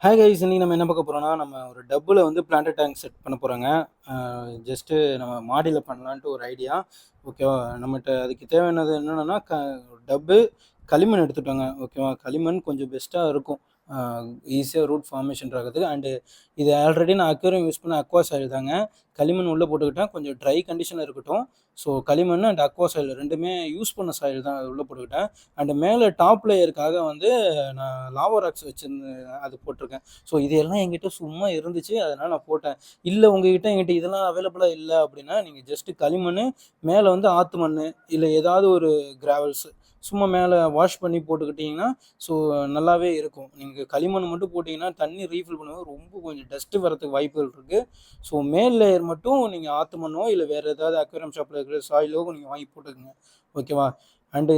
Hi guys, இன்னைக்கு நம்ம என்ன பார்க்க போறோம்னா, நம்ம ஒரு டப்புல வந்து பிளான்ட் டேங்க் செட் பண்ண போறோங்க. ஜஸ்ட்டு நம்ம மாடியில பண்ணலான்ட்டு ஒரு ஐடியா. ஓகேவா? நம்மட்ட அதுக்கு தேவையானது என்னென்னன்னா, டப்பு, களிமண் எடுத்துட்டோங்க. ஓகேவா? களிமண் கொஞ்சம் பெஸ்ட்டா இருக்கும். அ ஈஸியா ரூட் ஃபார்மேஷன் ஆகுறதுக்கு. இது ஆல்ரெடி நான் அக்வேரியம் யூஸ் பண்ண அக்வா சாயில் தாங்க. களிமண் உள்ள போட்டுக்கிட்டேன். கொஞ்சம் ட்ரை கண்டிஷன்ல இருக்கட்டும். ஸோ களிமண் அண்ட் அக்வா சாயில் 2மே யூஸ் பண்ண சாயில் தான் உள்ள போட்டுக்கிட்டேன். மேல டாப் லேயருக்காக வந்து நான் லாவா ராக்ஸ் வச்சிருந்தேன். அது போட்டிருக்கேன். ஸோ இது எல்லாம் என்கிட்ட சும்மா இருந்துச்சு. அதனால நான் போட்டேன். இல்ல உங்ககிட்ட என்கிட்ட இதெல்லாம் அவைலபிளா இல்ல அப்படின்னா, நீங்க ஜஸ்ட் களிமண்ணு, மேல வந்து ஆத்து மண்ணு, இல்ல ஏதாவது ஒரு கிராவல்ஸ் சும்மா மேல வாஷ் பண்ணி போட்டுக்கிட்டீங்கன்னா, ஸோ நல்லாவே இருக்கும். நீங்க களிமண் மட்டும் போட்டீங்கன்னா, தண்ணி ரீஃபில் பண்ணும்போது ரொம்ப கொஞ்சம் டஸ்ட் வரதுக்கு வாய்ப்புகள் இருக்கு. ஸோ மேல் லேயர் மட்டும் நீங்க ஆத்து மண்ணோ, இல்ல வேற ஏதாவது அக்வேரியம் ஷாப்ல இருக்கிற சாயிலோ நீங்க வாங்கி போட்டுக்கங்க. ஓகேவா?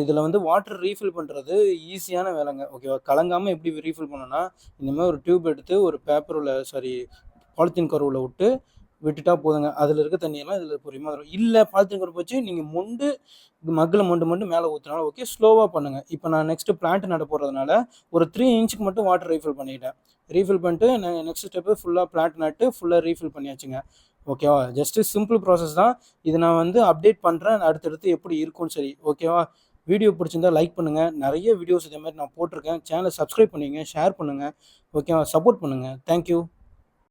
இதுல வந்து வாட்டர் ரீஃபில் பண்றது ஈஸியான வேலைங்க. ஓகேவா? கலங்காம எப்படி ரீஃபில் பண்ணணும்னா, இந்த மாரி ஒரு டியூப் எடுத்து ஒரு பேப்பர்ல பாலித்தீன் கவர்ல விட்டுட்டா போதுங்க. அதுல இருக்க தண்ணியெல்லாம் இதுல பொறுமையா வரும். இல்ல பாலித்தீன் கவர் வச்சு நீங்க மக்குல மொண்டு மேல ஊத்துனாலும் ஓகே. ஸ்லோவா பண்ணுங்க. இப்ப நான் நெக்ஸ்ட் பிளான்ட் நட போறதுனால ஒரு 3 இன்ச்சுக்கு மட்டும் வாட்டர் ரீஃபில் பண்ணிட்டேன். ரீஃபில் பண்ணிட்டு நெக்ஸ்ட் ஸ்டெப் ஃபுல்லா பிளான்ட் நட்டு ஃபுல்லா ரீஃபில் பண்ணியாச்சுங்க. ஓகேவா? ஜஸ்ட் சிம்பிள் ப்ராசஸ் தான். இத நான் வந்து அப்டேட் பண்றேன். அடுத்தடுத்து எப்படி இருக்கும்னு சரி. ஓகேவா? வீடியோ பிடிச்சிருந்தா லைக் பண்ணுங்க. நெறைய வீடியோஸ் இதே மாரி நான் போட்டிருக்கேன். சேனல சப்ஸ்கிரைப் பண்ணிக்கங்க, ஷேர் பண்ணுங்க. ஓகேவா? சப்போர்ட் பண்ணுங்க. Thank you.